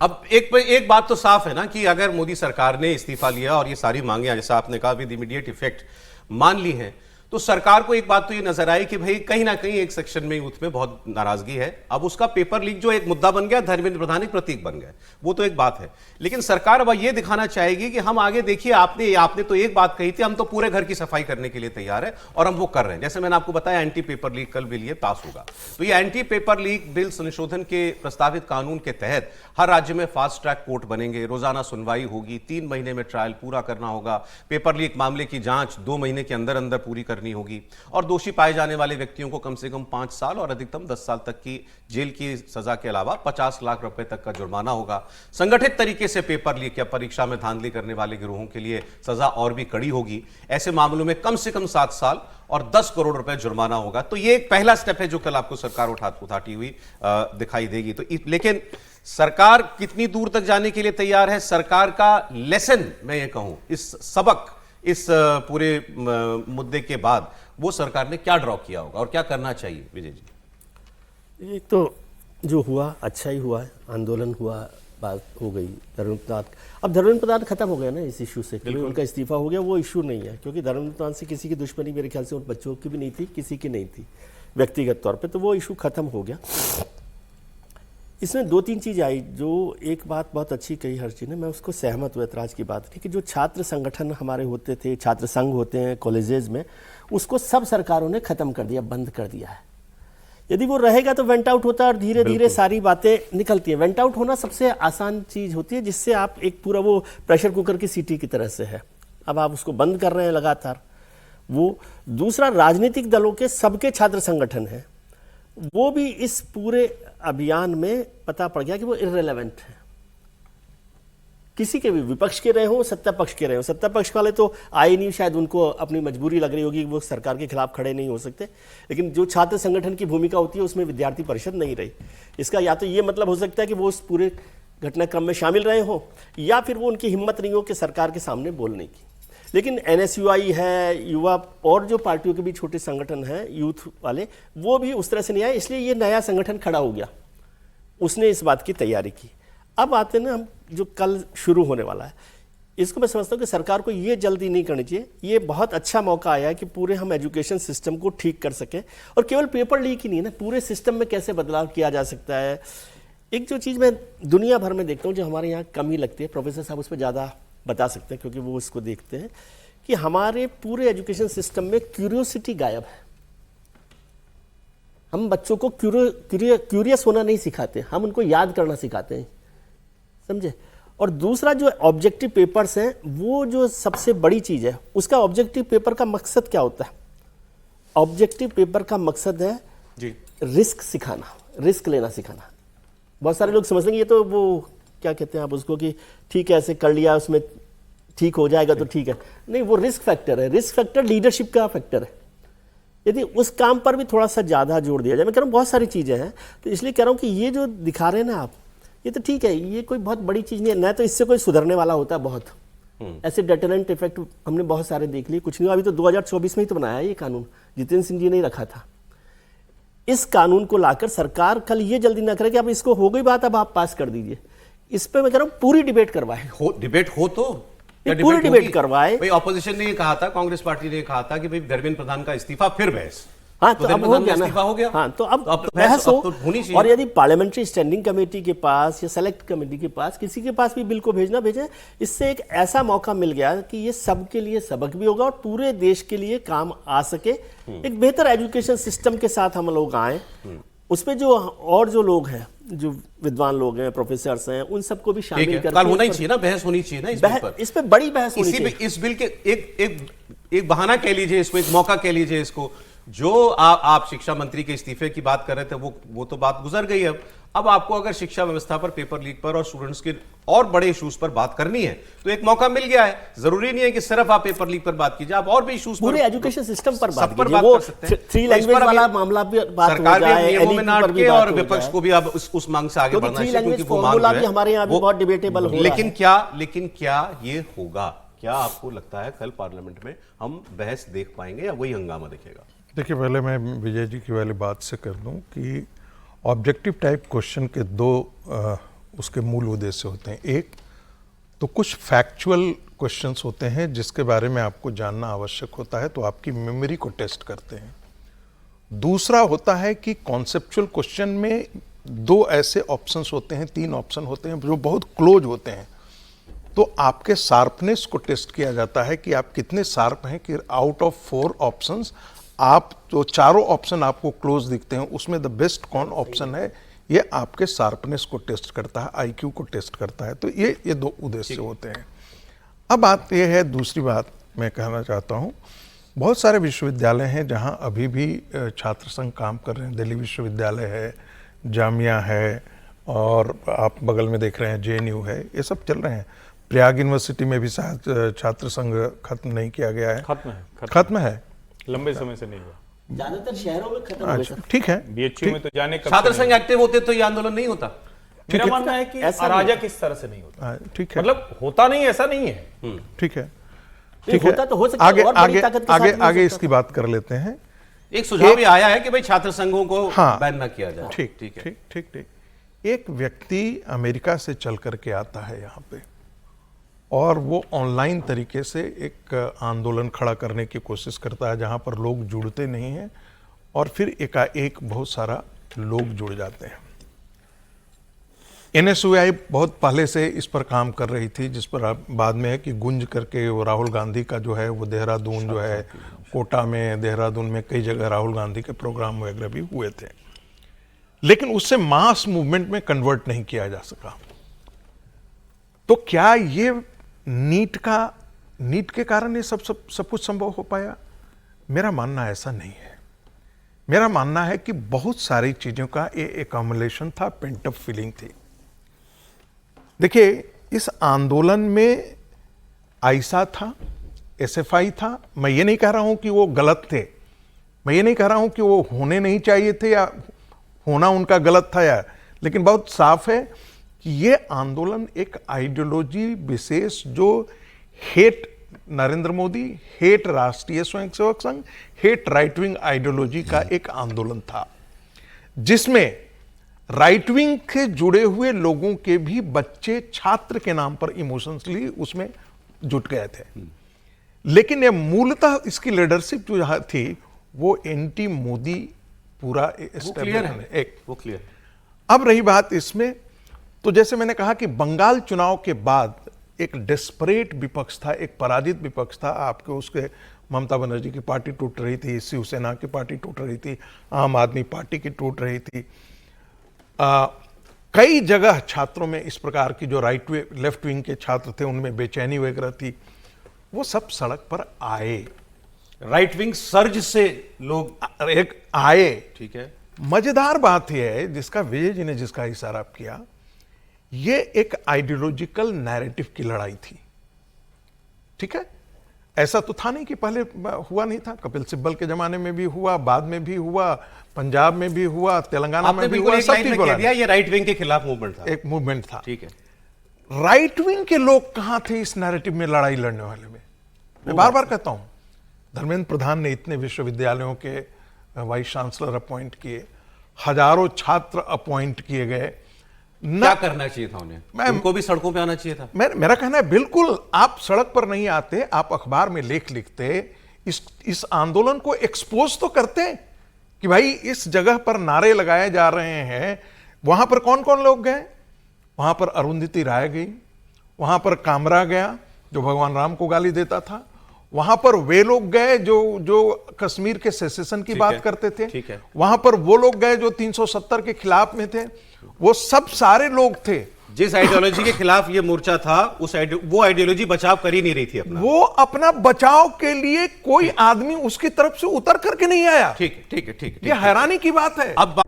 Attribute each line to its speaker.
Speaker 1: अब एक बात तो साफ है ना कि अगर मोदी सरकार ने इस्तीफा लिया और ये सारी मांगे जैसा आपने कहा विद इमीडिएट इफेक्ट मान ली हैं, तो सरकार को एक बात तो ये नजर आई कि भाई कहीं ना कहीं एक सेक्शन में यूथ में बहुत नाराजगी है। अब उसका पेपर लीक जो एक मुद्दा बन गया, धर्मेंद्र प्रधान एक प्रतीक बन गया, वो तो एक बात है। लेकिन सरकार अब ये दिखाना चाहेगी कि हम आगे देखिए, आपने तो एक बात कही थी, हम तो पूरे घर की सफाई करने के लिए तैयार है और हम वो कर रहे हैं। जैसे मैंने आपको बताया एंटी पेपर लीक कल बिल ये पास होगा, तो ये एंटी पेपर लीक बिल संशोधन के प्रस्तावित कानून के तहत हर राज्य में फास्ट ट्रैक कोर्ट बनेंगे, रोजाना सुनवाई होगी, 3 महीने में ट्रायल पूरा करना होगा, पेपर लीक मामले की जांच 2 महीने के अंदर अंदर पूरी करनी होगी और दोषी पाए जाने वाले व्यक्तियों को कम से कम 5 साल और अधिकतम 10 साल तक की जेल की सजा के अलावा 50 लाख रुपए तक का जुर्माना होगा। संगठित तरीके से पेपर लीक या परीक्षा में धांधली करने वाले गिरोहों के लिए सजा और भी कड़ी होगी। ऐसे मामलों में कम से कम 7 साल और 10 करोड़ रुपए जुर्माना होगा। तो ये एक पहला स्टेप है जो कल आपको सरकार उठाती हुई दिखाई देगी। तो लेकिन सरकार कितनी दूर तक जाने के लिए तैयार है? सरकार का लेसन, मैं ये कहूं, इस सबक, इस पूरे मुद्दे के बाद वो सरकार ने क्या ड्रॉ किया होगा और क्या करना चाहिए? विजय जी,
Speaker 2: एक तो जो हुआ अच्छा ही हुआ है, आंदोलन हुआ, बात हो गई धर्मेंद्र प्रधान। अब धर्मेंद्र प्रधान खत्म हो गया ना इस इशू से, क्योंकि उनका इस्तीफा हो गया, वो इशू नहीं है। क्योंकि धर्मेंद्र प्रधान से किसी की दुश्मनी मेरे ख्याल से उन बच्चों की भी नहीं थी, किसी की नहीं थी व्यक्तिगत तौर पे, तो वो इशू खत्म हो गया। इसमें 2-3 चीज़ आई। जो एक बात बहुत अच्छी कही हर्षी ने, मैं उसको सहमत हुआ, ऐतराज़ की बात नहीं, कि जो छात्र संगठन हमारे होते थे, छात्र संघ होते हैं कॉलेजेस में, उसको सब सरकारों ने ख़त्म कर दिया, बंद कर दिया है। यदि वो रहेगा तो वेंट आउट होता है और धीरे धीरे सारी बातें निकलती हैं। वेंट आउट होना सबसे आसान चीज़ होती है, जिससे आप एक पूरा वो प्रेशर कुकर की सीटी की तरह से है। अब आप उसको बंद कर रहे हैं लगातार। वो दूसरा, राजनीतिक दलों के सबके छात्र संगठन हैं, वो भी इस पूरे अभियान में पता पड़ गया कि वो इर्रेलेवेंट है। किसी के भी, विपक्ष के रहे हो, सत्ता पक्ष के रहे हो, सत्ता पक्ष वाले तो आए नहीं, शायद उनको अपनी मजबूरी लग रही होगी कि वो सरकार के खिलाफ खड़े नहीं हो सकते। लेकिन जो छात्र संगठन की भूमिका होती है उसमें विद्यार्थी परिषद नहीं रही। इसका या तो ये मतलब हो सकता है कि वो उस पूरे घटनाक्रम में शामिल रहे हो, या फिर वो उनकी हिम्मत नहीं हो कि सरकार के सामने बोलने की। लेकिन NSUI है, युवा और जो पार्टियों के भी छोटे संगठन हैं यूथ वाले, वो भी उस तरह से नहीं आए, इसलिए ये नया संगठन खड़ा हो गया, उसने इस बात की तैयारी की। अब आते हैं ना हम जो कल शुरू होने वाला है, इसको मैं समझता हूँ कि सरकार को ये जल्दी नहीं करनी चाहिए। ये बहुत अच्छा मौका आया है कि पूरे हम एजुकेशन सिस्टम को ठीक कर सकें, और केवल पेपर लीक ही नहीं ना, पूरे सिस्टम में कैसे बदलाव किया जा सकता है। एक जो चीज़ मैं दुनिया भर में देखता हूँ जो हमारे यहाँ कमी लगती है, प्रोफेसर साहब उस पर ज़्यादा बता सकते हैं क्योंकि वो इसको देखते हैं, कि हमारे पूरे एजुकेशन सिस्टम में क्यूरियोसिटी गायब है। हम बच्चों को क्यूरियस होना नहीं सिखाते, हम उनको याद करना सिखाते हैं, समझे। और दूसरा जो ऑब्जेक्टिव पेपर्स हैं, वो जो सबसे बड़ी चीज़ है, उसका ऑब्जेक्टिव पेपर का मकसद क्या होता है? ऑब्जेक्टिव पेपर का मकसद है जी रिस्क सिखाना, रिस्क लेना सिखाना। बहुत सारे लोग समझते हैं ये तो वो क्या कहते हैं आप उसको, कि ठीक है ऐसे कर लिया उसमें ठीक हो जाएगा तो ठीक है। नहीं, वो रिस्क फैक्टर है। रिस्क फैक्टर लीडरशिप का फैक्टर है। यदि उस काम पर भी थोड़ा सा ज़्यादा जोर दिया जाए, मैं कह रहा हूँ बहुत सारी चीज़ें हैं, तो इसलिए कह रहा हूँ कि ये जो दिखा रहे हैं ना आप, ये तो ठीक है, ये कोई बहुत बड़ी चीज़ नहीं है, न तो इससे कोई सुधरने वाला होता है। बहुत ऐसे डेटरेंट इफेक्ट हमने बहुत सारे देख लिए, कुछ नहीं। अभी तो 2024 में ही तो बनाया ये कानून, जितेंद्र सिंह जी ने रखा था। इस कानून को लाकर सरकार कल ये जल्दी ना करे कि अब इसको हो गई बात, अब आप पास कर दीजिए। इस पे मैं कह रहा हूं पूरी डिबेट करवाए,
Speaker 1: डिबेट हो तो
Speaker 2: पूरी डिबेट करवाए।
Speaker 1: भाई ऑपोजिशन ने ये कहा था, कांग्रेस पार्टी ने कहा था कि भाई धर्मेंद्र प्रधान का इस्तीफा फिर बहस।
Speaker 2: हाँ, तो अब हो गया ना,
Speaker 1: हो गया।
Speaker 2: हाँ, तो अब
Speaker 1: तो
Speaker 2: बहस हो।
Speaker 1: होनी चाहिए।
Speaker 2: और यदि पार्लियामेंट्री स्टैंडिंग कमेटी के पास या सेलेक्ट कमेटी के पास, किसी के पास भी बिल को भेजें, इससे एक ऐसा मौका मिल गया कि ये सबके लिए सबक भी होगा और पूरे देश के लिए काम आ सके। एक बेहतर एजुकेशन सिस्टम के साथ हम लोग आए, उसमें जो और जो लोग हैं, जो विद्वान लोग हैं, प्रोफेसर्स हैं, उन सबको भी शामिल करके
Speaker 1: कल होना ही चाहिए ना, बहस होनी चाहिए ना
Speaker 2: इस पे बड़ी बहस होनी चाहिए।
Speaker 1: इस बिल के एक बहाना कह लीजिए इसको, एक मौका कह लीजिए इसको। जो आप शिक्षा मंत्री के इस्तीफे की बात कर रहे थे, वो तो बात गुजर गई। अब आपको अगर शिक्षा व्यवस्था पर, पेपर लीक पर और स्टूडेंट्स के और बड़े इश्यूज पर बात करनी है तो एक मौका मिल गया है। जरूरी नहीं है कि सिर्फ आप पेपर लीक पर बात कीजिए, आप और भी इश्यूज
Speaker 2: पूरे एजुकेशन सिस्टम पर बात
Speaker 1: कीजिए। वो
Speaker 2: 3 लैंग्वेज वाला मामला भी बात हो जाए,
Speaker 1: नियमों में ना अटके और विपक्ष को भी अब उस मांग से आगे बढ़ना चाहिए, क्योंकि वो मांग है
Speaker 2: हमारे यहाँ भी बहुत डिबेटेबल हो रहा है।
Speaker 1: लेकिन क्या ये होगा? क्या आपको लगता है कल पार्लियामेंट में हम बहस देख पाएंगे या वही हंगामा दिखेगा?
Speaker 3: देखिए, पहले मैं विजय जी की वाली बात से कर दूं कि ऑब्जेक्टिव टाइप क्वेश्चन के 2 उसके मूल उद्देश्य होते हैं। एक तो कुछ फैक्चुअल क्वेश्चंस होते हैं जिसके बारे में आपको जानना आवश्यक होता है, तो आपकी मेमोरी को टेस्ट करते हैं। दूसरा होता है कि कॉन्सेप्चुअल क्वेश्चन में दो ऐसे ऑप्शंस होते हैं, तीन ऑप्शन होते हैं जो बहुत क्लोज होते हैं, तो आपके शार्पनेस को टेस्ट किया जाता है कि आप कितने शार्प हैं कि आउट ऑफ 4 ऑप्शंस आप जो चारों ऑप्शन आपको क्लोज दिखते हैं उसमें द बेस्ट कौन ऑप्शन है, ये आपके शार्पनेस को टेस्ट करता है, आईक्यू को टेस्ट करता है। तो ये दो उद्देश्य होते हैं। अब बात यह है, दूसरी बात मैं कहना चाहता हूँ, बहुत सारे विश्वविद्यालय हैं जहाँ अभी भी छात्र संघ काम कर रहे हैं। दिल्ली विश्वविद्यालय है, जामिया है, और आप बगल में देख रहे हैं JNU है, ये सब चल रहे हैं। प्रयाग यूनिवर्सिटी में भी शायद छात्र संघ खत्म नहीं किया गया है। खत्म है,
Speaker 4: लंबे समय से नहीं हुआ,
Speaker 2: ज्यादातर शहरों में खत्म हुए सर।
Speaker 3: ठीक है,
Speaker 4: BHU में तो जाने कब
Speaker 1: छात्र
Speaker 4: से
Speaker 1: संघ
Speaker 4: नहीं
Speaker 1: एक्टिव होते तो ये आंदोलन नहीं होता।
Speaker 4: मेरा मानना है कि
Speaker 2: ऐसा
Speaker 4: अराजक इस तरह से नहीं होता,
Speaker 3: ठीक है,
Speaker 4: मतलब होता नहीं, ऐसा नहीं है।
Speaker 3: ठीक है,
Speaker 2: नहीं, होता तो हो सकता है,
Speaker 3: आगे
Speaker 2: और बड़ी
Speaker 3: आगे
Speaker 2: ताकत के साथ
Speaker 3: आगे
Speaker 2: भी हो
Speaker 3: आगे
Speaker 2: सकता
Speaker 3: इसकी बात कर लेते हैं।
Speaker 1: एक सुझाव ये आया है कि भाई छात्र संघों को
Speaker 3: हाँ,
Speaker 1: बैन ना किया जाए।
Speaker 3: ठीक ठीक ठीक ठीक ठीक। एक व्यक्ति अमेरिका से चल करके आता है यहाँ पे, और वो ऑनलाइन तरीके से एक आंदोलन खड़ा करने की कोशिश करता है जहाँ पर लोग जुड़ते नहीं हैं, और फिर एकाएक बहुत सारा लोग जुड़ जाते हैं। NSUI बहुत पहले से इस पर काम कर रही थी, जिस पर बाद में है कि गुंज करके वो राहुल गांधी का जो है वो देहरादून जो है, कोटा में, देहरादून में कई जगह राहुल गांधी के प्रोग्राम वगैरह भी हुए थे, लेकिन उससे मास मूवमेंट में कन्वर्ट नहीं किया जा सका। तो क्या ये नीट के कारण ये सब कुछ संभव हो पाया? मेरा मानना ऐसा नहीं है। मेरा मानना है कि बहुत सारी चीजों का ये एकम्युलेशन था, पेंट अप फीलिंग थी। देखिए, इस आंदोलन में आइसा था, SFI था। मैं ये नहीं कह रहा हूं कि वो गलत थे, मैं ये नहीं कह रहा हूं कि वो होने नहीं चाहिए थे या होना उनका गलत था, या, लेकिन बहुत साफ है कि ये आंदोलन एक आइडियोलॉजी विशेष, जो हेट नरेंद्र मोदी, हेट राष्ट्रीय Swayamsevak Sangh, hate right wing ideology का एक आंदोलन था, जिसमें राइट विंग से जुड़े हुए लोगों के भी बच्चे छात्र के नाम पर इमोशनली उसमें जुट गए थे। लेकिन ये मूलतः इसकी लीडरशिप जो थी वो एंटी मोदी पूरा
Speaker 1: क्लियर है,
Speaker 3: एक
Speaker 1: वो क्लियर।
Speaker 3: अब रही बात इसमें, तो जैसे मैंने कहा कि बंगाल चुनाव के बाद एक डेस्परेट विपक्ष था, एक पराजित विपक्ष था। आपके उसके ममता बनर्जी की पार्टी टूट रही थी, शिवसेना की पार्टी टूट रही थी, आम आदमी पार्टी की टूट रही थी। कई जगह छात्रों में इस प्रकार की जो लेफ्ट विंग के छात्र थे उनमें बेचैनी वगैरह थी। वो सब सड़क पर आए,
Speaker 1: राइट विंग सर्ज से लोग
Speaker 3: एक आए।
Speaker 1: ठीक है,
Speaker 3: मजेदार बात यह है, जिसका विजय जी ने जिसका इशारा किया, ये एक आइडियोलॉजिकल नैरेटिव की लड़ाई थी। ठीक है, ऐसा तो था नहीं कि पहले हुआ नहीं था। कपिल सिब्बल के जमाने में भी हुआ, बाद में भी हुआ, पंजाब में भी हुआ, तेलंगाना में भी हुआ।
Speaker 1: एक लाइन में कह दिया ये राइट विंग के खिलाफ मूवमेंट था,
Speaker 3: एक मूवमेंट था।
Speaker 1: ठीक है,
Speaker 3: राइट विंग के लोग कहां थे इस नैरेटिव में लड़ाई लड़ने वाले में? मैं बार बार कहता हूं, धर्मेंद्र प्रधान ने इतने विश्वविद्यालयों के वाइस चांसलर अपॉइंट किए, हजारों छात्र अपॉइंट किए गए।
Speaker 1: क्या करना चाहिए था उन्हें? उनको भी सड़कों पे आना चाहिए था।
Speaker 3: मेरा कहना है, बिल्कुल आप सड़क पर नहीं आते, आप अखबार में लेख लिखते, इस आंदोलन को एक्सपोज तो करते कि भाई इस जगह पर नारे लगाए जा रहे हैं। वहां पर कौन कौन लोग गए? वहां पर अरुंधति राय गई, वहां पर कामरा गया जो भगवान राम को गाली देता था, वहां पर वे लोग गए जो कश्मीर के सेसेशन की बात करते थे,
Speaker 1: ठीक है।
Speaker 3: वहां पर वो लोग गए जो 370 के खिलाफ में थे। वो सब सारे लोग थे।
Speaker 1: जिस आइडियोलॉजी के खिलाफ ये मोर्चा था, वो आइडियोलॉजी बचाव कर ही नहीं रही थी अपना।
Speaker 3: वो अपना बचाव के लिए कोई आदमी उसकी तरफ से उतर करके नहीं आया।
Speaker 1: ठीक है, ठीक है, ठीक है।
Speaker 3: ये हैरानी की बात है।
Speaker 1: अब